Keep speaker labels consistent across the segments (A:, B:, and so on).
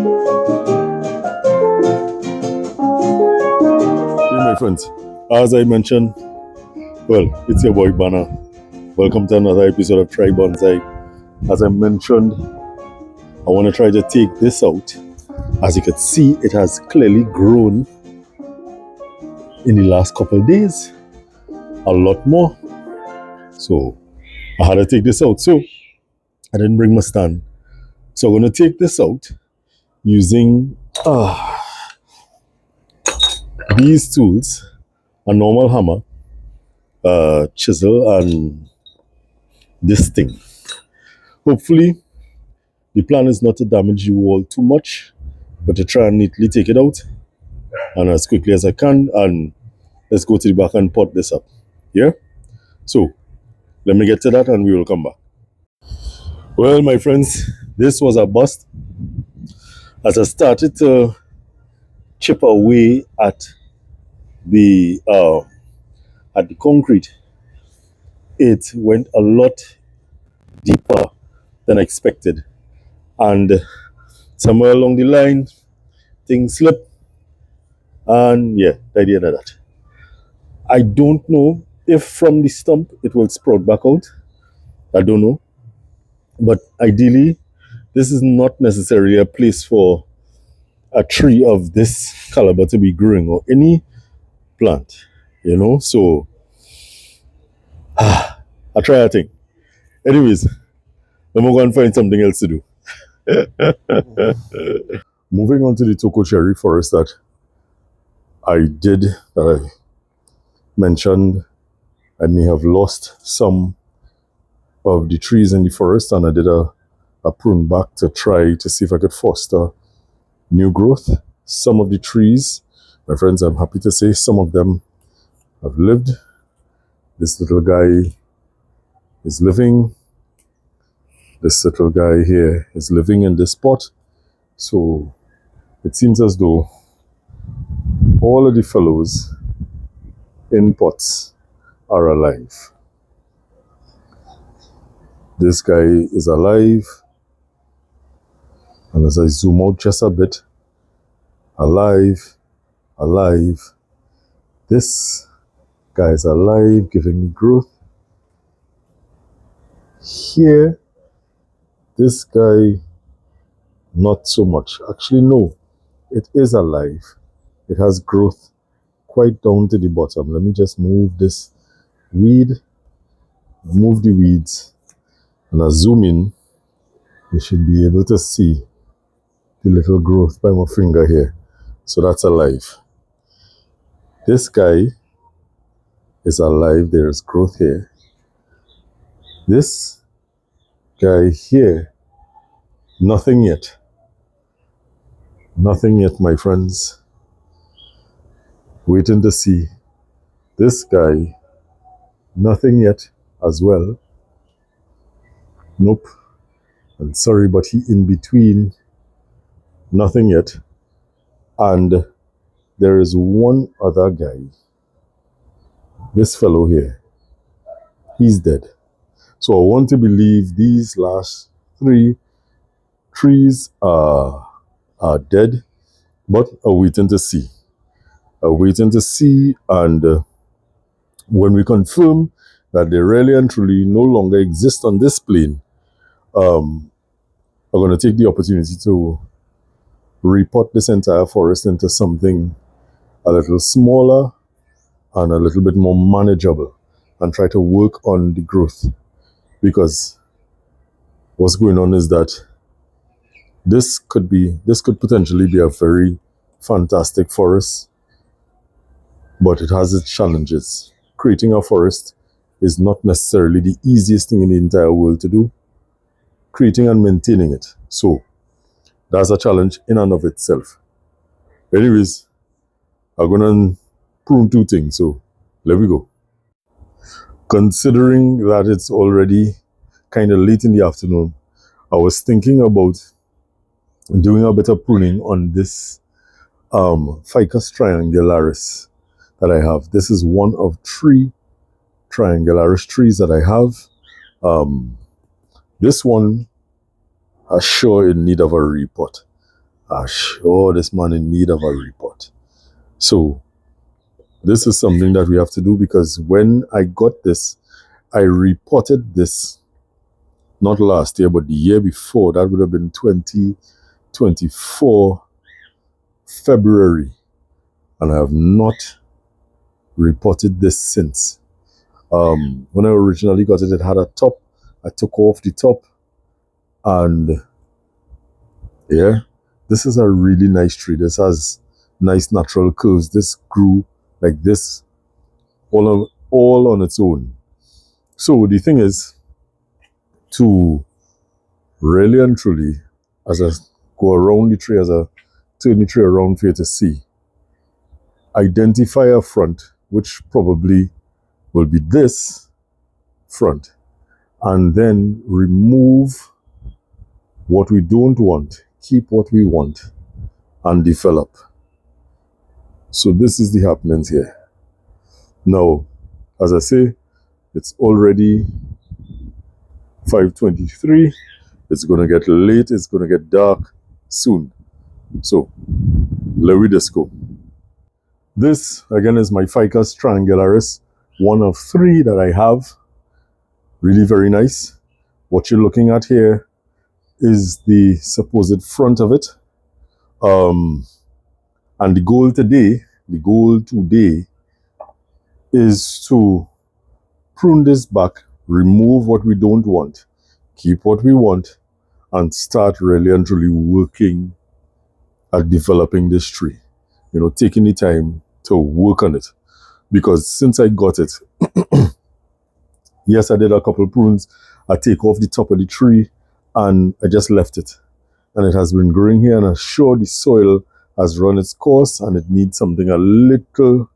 A: My friends, as I mentioned, well, it's your boy Banner. Welcome to another episode of Try Bonsai. As I mentioned, I want to try to take this out. As you can see, it has clearly grown in the last couple of days, a lot more. So I had to take this out. So I didn't bring my stand. So I'm going to take this out using these tools, a normal hammer, chisel, and this thing. Hopefully, the plan is not to damage the wall too much, but to try and neatly take it out and as quickly as I can. And let's go to the back and pot this up. Yeah? So, let me get to that and we will come back. Well, my friends, this was a bust. As I started to chip away at the concrete, it went a lot deeper than expected. And somewhere along the line, things slipped. And yeah, the idea of that. I don't know if from the stump it will sprout back out. I don't know. But ideally, this is not necessarily a place for a tree of this caliber to be growing or any plant, you know. So, I try a thing. Anyways, let me go and find something else to do. Moving on to the Tokcoi forest that I mentioned, I may have lost some of the trees in the forest, and I did a prune back to try to see if I could foster new growth. Some of the trees, my friends, I'm happy to say some of them have lived. This little guy is living. This little guy here is living in this pot. So it seems as though all of the fellows in pots are alive. This guy is alive. And as I zoom out just a bit, alive. This guy is alive, giving me growth. Here, this guy, not so much. Actually, no, it is alive. It has growth quite down to the bottom. Let me just move this weed, move the weeds, and I zoom in. You should be able to see the little growth by my finger here. So that's alive. This guy is alive. There is growth here. This guy here, nothing yet. Nothing yet, my friends. Waiting to see. This guy, nothing yet as well. Nope. I'm sorry, but he in between, nothing yet. And there is one other guy. This fellow here, he's dead. So I want to believe these last 3 trees are dead, but are waiting to see. And when we confirm that they really and truly no longer exist on this plane, I'm going to take the opportunity to repot this entire forest into something a little smaller and a little bit more manageable, and try to work on the growth. Because what's going on is that this could potentially be a very fantastic forest, but it has its challenges. Creating a forest is not necessarily the easiest thing in the entire world to do. Creating and maintaining it. So that's a challenge in and of itself. Anyways, I'm gonna prune 2 things, so let me go. Considering that it's already kind of late in the afternoon, I was thinking about doing a bit of pruning on this Ficus Triangularis that I have. This is one of 3 Triangularis trees that I have. This one is sure in need of a repot. sure this man in need of a repot. So this is something that we have to do, because when I got this, I reported this not last year, but the year before. That would have been 2024 February. And I have not reported this since. When I originally got it, it had a top. I took off the top, and yeah, this is a really nice tree. This has nice natural curves. This grew like this all on its own. So the thing is, to really and truly, as I go around the tree, as I turn the tree around for you to see, identify a front, which probably will be this front, and then remove what we don't want, keep what we want, and develop. So this is the happenings here. Now, as I say, it's already 5:23. It's going to get late. It's going to get dark soon. So, let me just go. This, again, is my Ficus Triangularis, one of 3 that I have. Really very nice. What you're looking at here is the supposed front of it. And the goal today is to prune this back, remove what we don't want, keep what we want, and start really and truly working at developing this tree. You know, taking the time to work on it. Because since I got it, yes, I did a couple prunes. I take off the top of the tree and I just left it. And it has been growing here, and I'm sure the soil has run its course and it needs something a little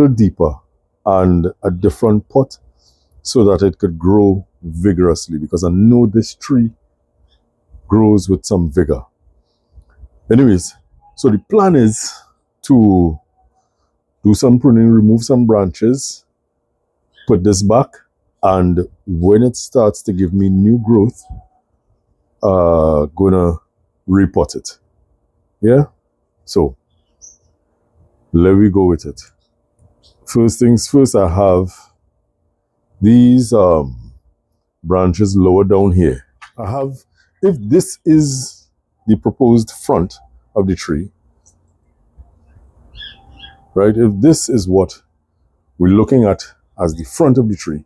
A: deeper and a different pot so that it could grow vigorously, because I know this tree grows with some vigor. Anyways, so the plan is to do some pruning, remove some branches, put this back, and when it starts to give me new growth, gonna repot it. Yeah? So, let me go with it. First things first, I have these branches lower down here. I have, if this is the proposed front of the tree, right? If this is what we're looking at as the front of the tree,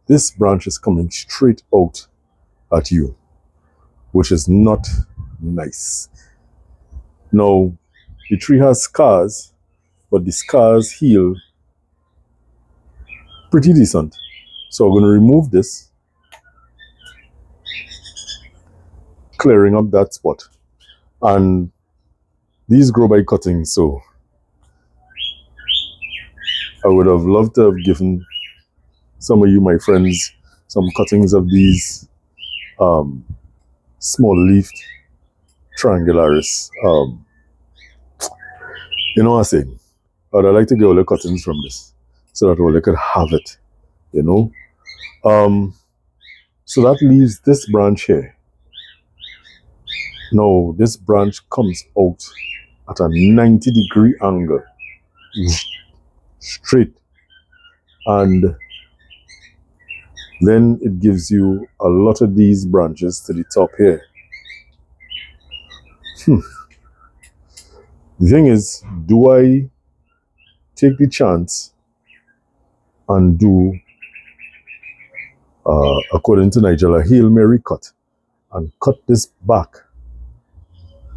A: this branch is coming straight out at you, which is not nice. Now, the tree has scars, but the scars heal pretty decent. So I'm going to remove this, clearing up that spot. And these grow by cutting, so I would have loved to have given some of you, my friends, some cuttings of these small leafed triangularis. You know what I'm saying? But I'd like to get all the cuttings from this so that all they could have it, you know? So that leaves this branch here. Now, this branch comes out at a 90-degree angle, straight. And then it gives you a lot of these branches to the top here. The thing is, do I take the chance and do, according to Nigel, a Hail Mary cut, and cut this back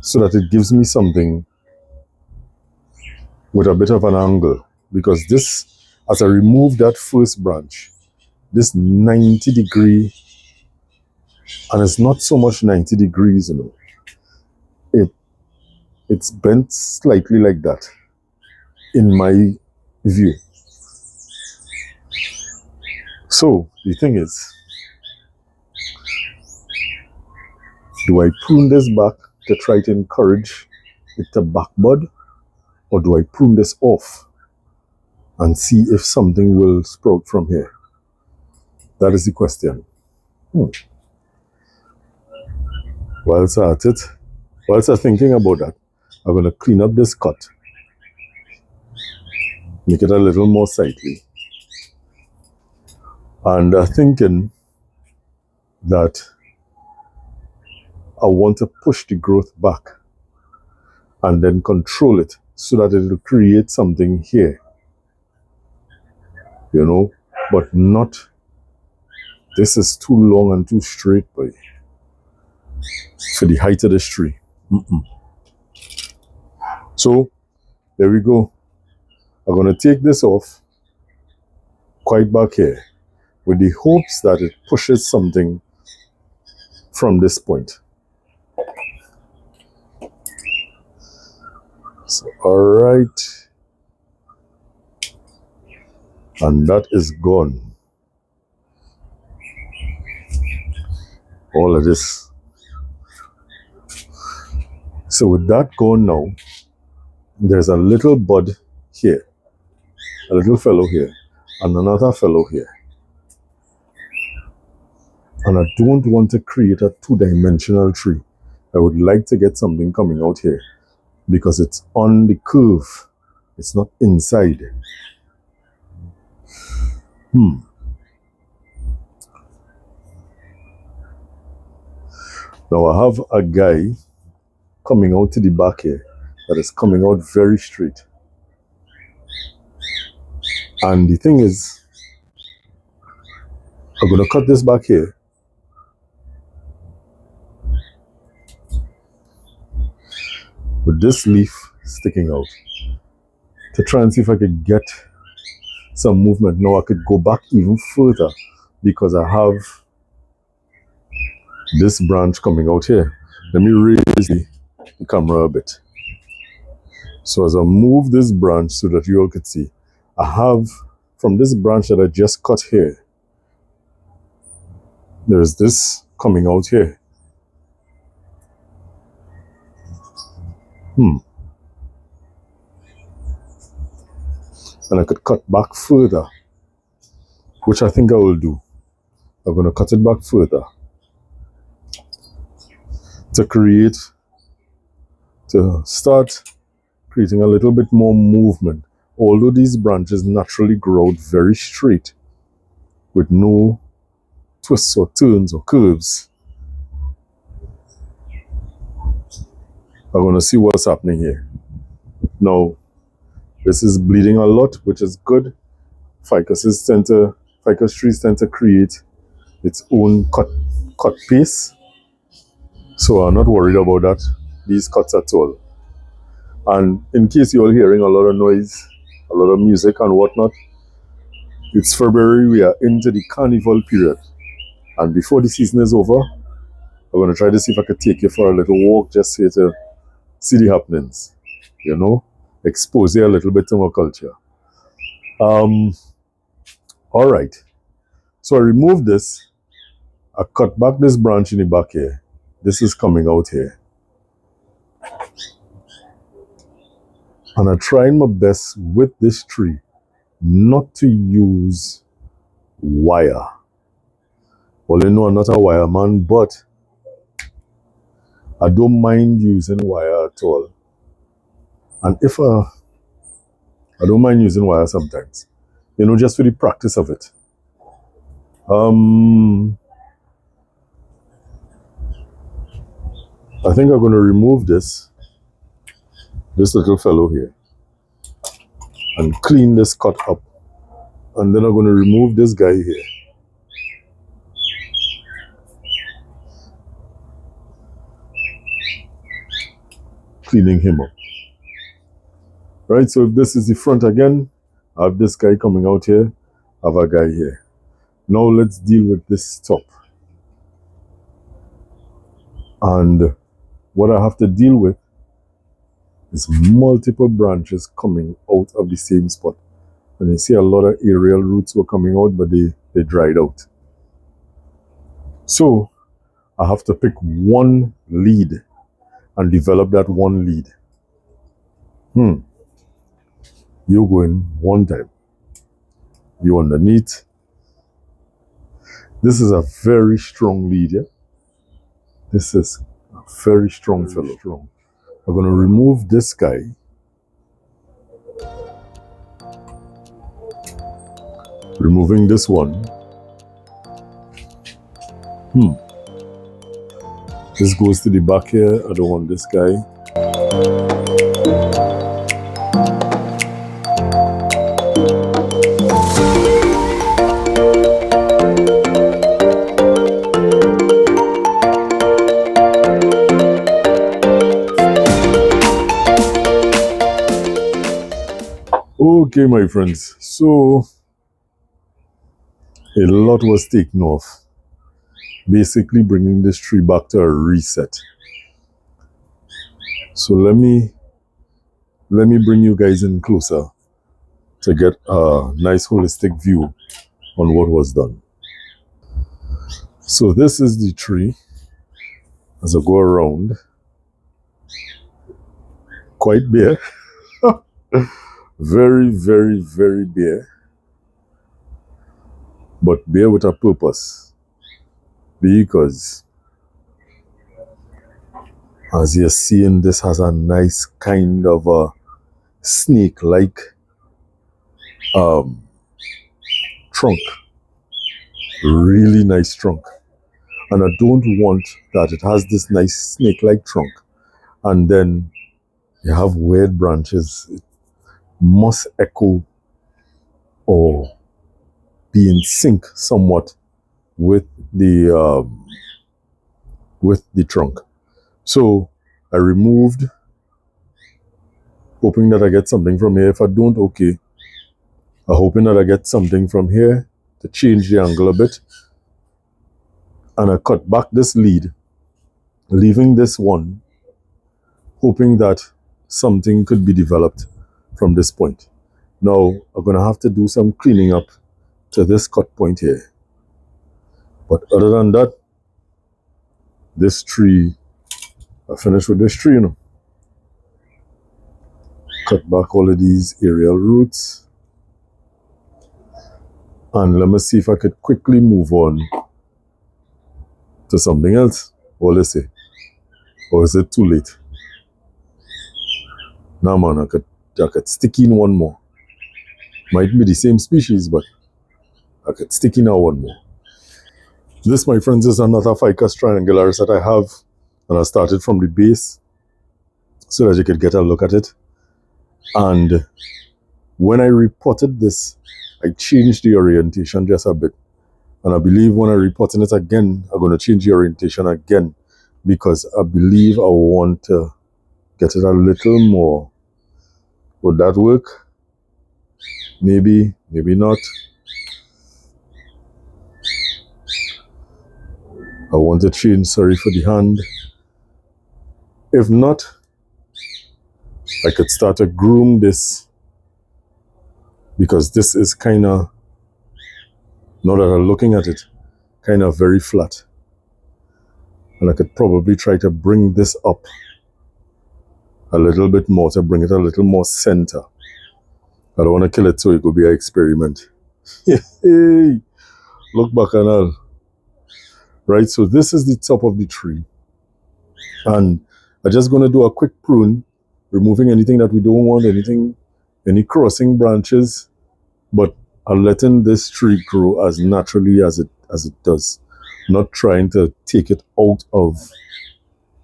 A: so that it gives me something with a bit of an angle? Because this, as I remove that first branch, this 90-degree, and it's not so much 90 degrees, you know, it's bent slightly like that, in my view. So the thing is, do I prune this back to try to encourage it to back bud, or do I prune this off and see if something will sprout from here? That is the question. Well, it's at it. Whilst I'm thinking about that, I'm going to clean up this cut, make it a little more sightly. And I'm thinking that I want to push the growth back and then control it so that it will create something here, you know, but not, this is too long and too straight, boy, for the height of this tree. So there we go. I'm going to take this off quite back here with the hopes that it pushes something from this point. So, all right. And that is gone. All of this. So with that gone now, there's a little bud here, a little fellow here, and another fellow here. And I don't want to create a two-dimensional tree. I would like to get something coming out here because it's on the curve. It's not inside. Now I have a guy coming out to the back here that is coming out very straight. And the thing is, I'm going to cut this back here. With this leaf sticking out to try and see if I could get some movement. Now I could go back even further because I have this branch coming out here. Let me raise the camera a bit. So as I move this branch so that you all could see, I have from this branch that I just cut here, there's this coming out here. And I could cut back further, which I think I will do. I'm going to cut it back further to start creating a little bit more movement. Although these branches naturally grow out very straight with no twists or turns or curves, I'm going to see what's happening here. Now, this is bleeding a lot, which is good. Ficus trees tend to create its own cut pace. So I'm not worried about that, these cuts at all. And in case you're hearing a lot of noise, a lot of music and whatnot, it's February, we are into the carnival period. And before the season is over, I'm going to try to see if I could take you for a little walk just here to see the happenings, you know, expose you a little bit to our culture. All right. So I removed this. I cut back this branch in the back here. This is coming out here. And I'm trying my best with this tree not to use wire. Well, you know, I'm not a wire man, but I don't mind using wire at all. And if I don't mind using wire sometimes, you know, just for the practice of it. I think I'm going to remove this little fellow here and clean this cut up. And then I'm going to remove this guy here. Cleaning him up. Right, so if this is the front again, I have this guy coming out here, I have a guy here. Now let's deal with this top. And what I have to deal with is multiple branches coming out of the same spot. And you see a lot of aerial roots were coming out, but they dried out. So I have to pick one lead and develop that one lead. You go in one time. You underneath. This is a very strong lead, yeah? This is a Very strong fellow. I'm going to remove this guy. Removing this one. This goes to the back here. I don't want this guy. Okay, my friends. So a lot was taken off. Basically bringing this tree back to a reset. So let me bring you guys in closer to get a nice holistic view on what was done. So this is the tree as I go around. Quite bare. Very, very, very bare. But bare with a purpose. Because as you're seeing, this has a nice kind of a snake-like trunk. Really nice trunk. And I don't want that it has this nice snake-like trunk and then you have weird branches. It must echo or be in sync somewhat with the trunk. So I removed, hoping that I get something from here. If I don't, okay. I'm hoping that I get something from here to change the angle a bit. And I cut back this lead, leaving this one, hoping that something could be developed from this point. Now, I'm going to have to do some cleaning up to this cut point here. But other than that, this tree, I finished with this tree, you know. Cut back all of these aerial roots. And let me see if I could quickly move on to something else. What do you say? Or is it too late? Nah, man, I could stick in one more. Might be the same species, but I could stick in one more. This, my friends, is another Ficus Triangularis that I have. And I started from the base so that you could get a look at it. And when I repotted this, I changed the orientation just a bit. And I believe when I'm repotting it again, I'm going to change the orientation again because I believe I want to get it a little more. Would that work? Maybe, maybe not. I want to change, sorry for the hand. If not, I could start to groom this because this is kind of, now that I'm looking at it, kind of very flat. And I could probably try to bring this up a little bit more to bring it a little more center. I don't want to kill it so it could be an experiment. Hey, look back and all. Right, so this is the top of the tree. And I'm just going to do a quick prune, removing anything that we don't want, any crossing branches, but I'm letting this tree grow as naturally as it does, not trying to take it out of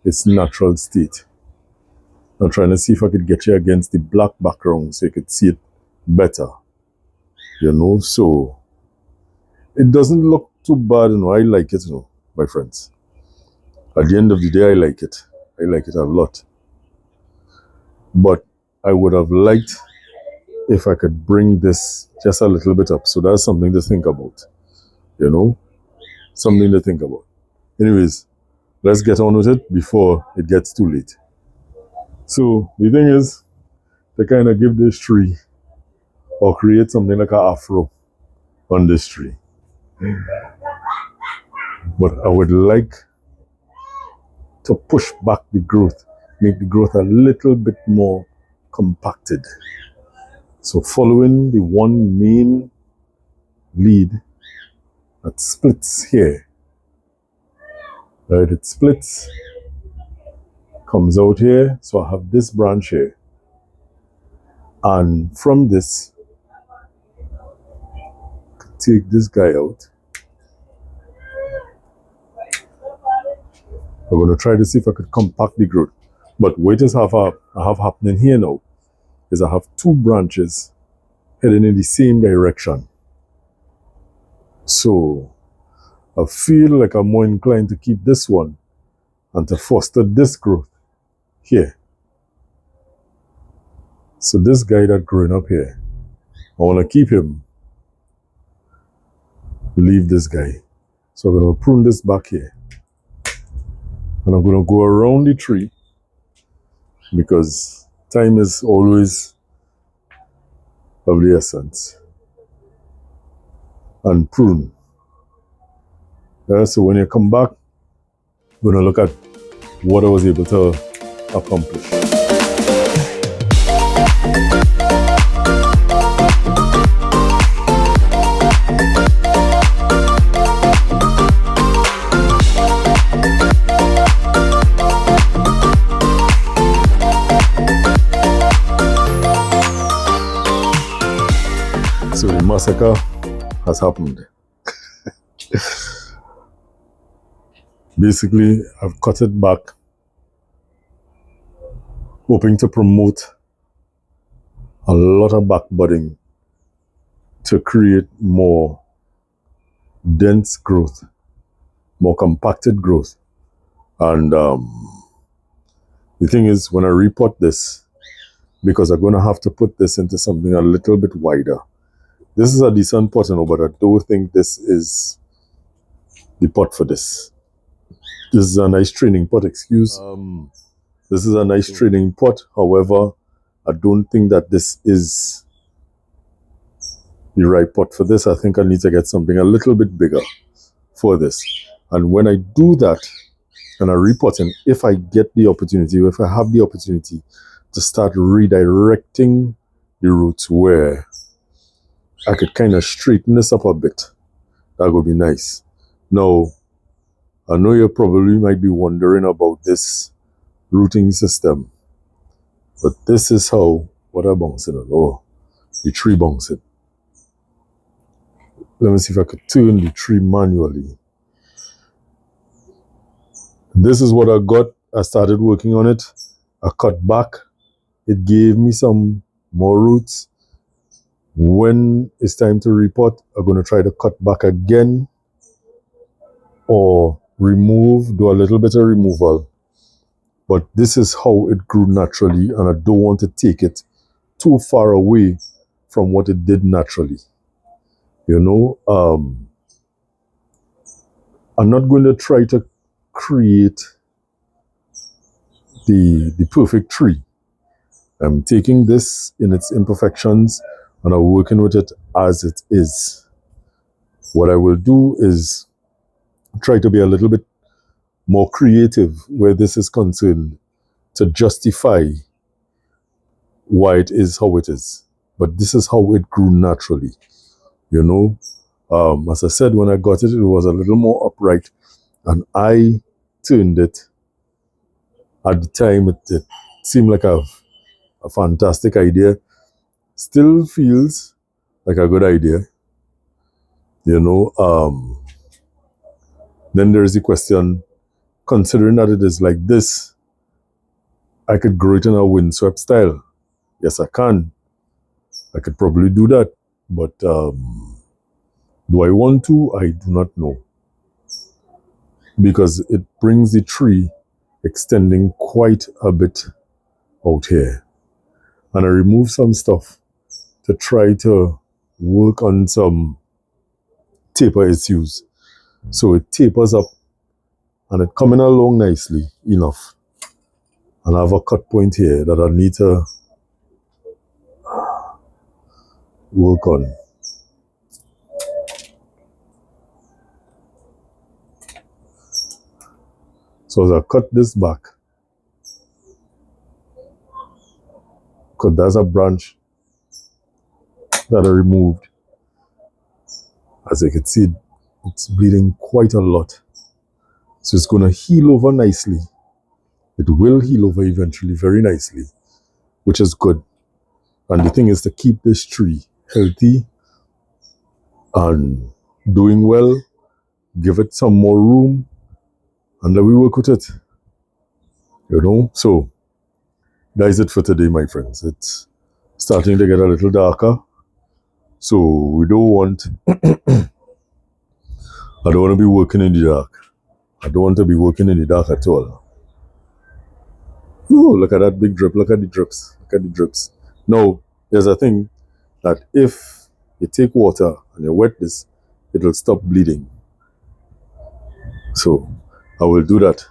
A: its natural state. I'm trying to see if I could get you against the black background so you could see it better. You know, so it doesn't look too bad, you know. I like it, you know, my friends. At the end of the day, I like it. I like it a lot. But I would have liked if I could bring this just a little bit up. So that's something to think about. You know? Something to think about. Anyways, let's get on with it before it gets too late. So the thing is to kind of give this tree or create something like an afro on this tree. But I would like to push back the growth, make the growth a little bit more compacted. So following the one main lead that splits here, right? It splits comes out here. So I have this branch here. And from this, take this guy out. I'm going to try to see if I could compact the growth. But what I have happening here now is I have two branches heading in the same direction. So I feel like I'm more inclined to keep this one and to foster this growth here. So this guy that's growing up here, I want to keep him. Leave this guy. So I'm going to prune this back here. And I'm going to go around the tree because time is always of the essence. And prune. So when you come back, we're going to look at what I was able to accomplish. So the massacre has happened. Basically, I've cut it back, hoping to promote a lot of back budding to create more dense growth, more compacted growth. And the thing is, when I repot this, because I'm going to have to put this into something a little bit wider. This is a decent pot, but I don't think this is the pot for this. This is a nice training pot, excuse. This is a nice training pot. However, I don't think that this is the right pot for this. I think I need to get something a little bit bigger for this. And when I do that, and I repotting, if I get the opportunity, if I have the opportunity to start redirecting the roots where I could kind of straighten this up a bit, that would be nice. Now, I know you probably might be wondering about this rooting system, but this is how, what I'm bouncing on. Oh, the tree bouncing. Let me see if I could turn the tree manually. This is what I got. I started working on it. I cut back. It gave me some more roots. When it's time to repot, I'm going to try to cut back again or remove, do a little bit of removal. But this is how it grew naturally, and I don't want to take it too far away from what it did naturally. You know, I'm not going to try to create the perfect tree. I'm taking this in its imperfections and I'm working with it as it is. What I will do is try to be a little bit more creative where this is concerned to justify why it is how it is. But this is how it grew naturally. You know, as I said, when I got it, it was a little more upright, and I turned it. At the time, it seemed like a fantastic idea. Still feels like a good idea. You know, then there is the question, considering that it is like this, I could grow it in a windswept style. Yes, I can. I could probably do that. But do I want to? I do not know. Because it brings the tree extending quite a bit out here. And I remove some stuff to try to work on some taper issues. So it tapers up and it coming along nicely enough. And I have a cut point here that I need to work on. So as I cut this back, because there's a branch that I removed. As you can see, it's bleeding quite a lot. So it's going to heal over nicely It will heal over eventually very nicely, which is good. And the thing is to keep this tree healthy and doing well, give it some more room, and then we work with it. So that is it for today, my friends. It's starting to get a little darker. So we don't want, I don't want to be working in the dark. I don't want to be working in the dark at all. Oh, look at that big drip. Look at the drips. Look at the drips. Now, there's a thing that if you take water and you wet this, it will stop bleeding. So I will do that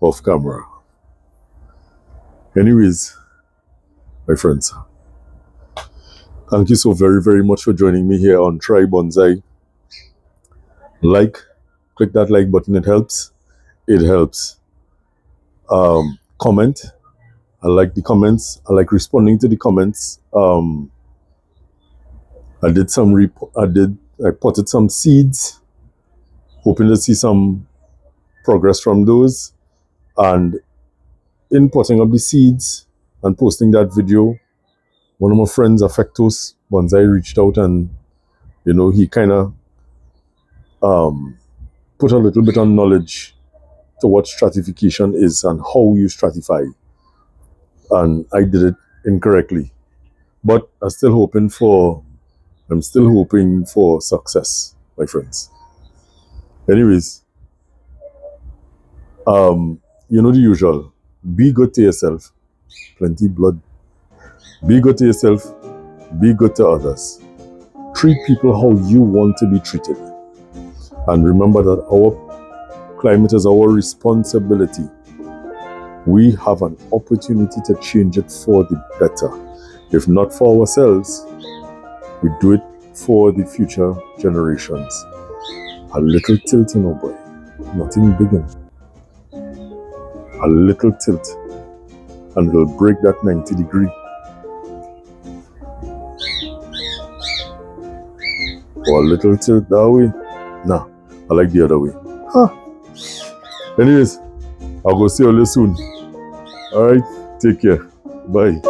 A: off camera. Anyways, my friends, thank you so very, very much for joining me here on Try Bonsai. Click that like button. It helps. It helps. Comment. I like the comments. I like responding to the comments. I potted some seeds, hoping to see some progress from those. And in potting up the seeds and posting that video, one of my friends, Ficus Bonsai, reached out and, he kind of put a little bit of knowledge to what stratification is and how you stratify. And I did it incorrectly. But I'm still hoping for success, my friends. Anyways, the usual. Be good to yourself. Plenty blood. Be good to yourself. Be good to others. Treat people how you want to be treated. And remember that our climate is our responsibility. We have an opportunity to change it for the better. If not for ourselves, we do it for the future generations. A little tilt, boy. Nothing big. A little tilt, and it'll break that 90-degree. Or a little tilt that way. Nah, I like the other way. Anyways, I'll go see you all soon. Alright, take care. Bye.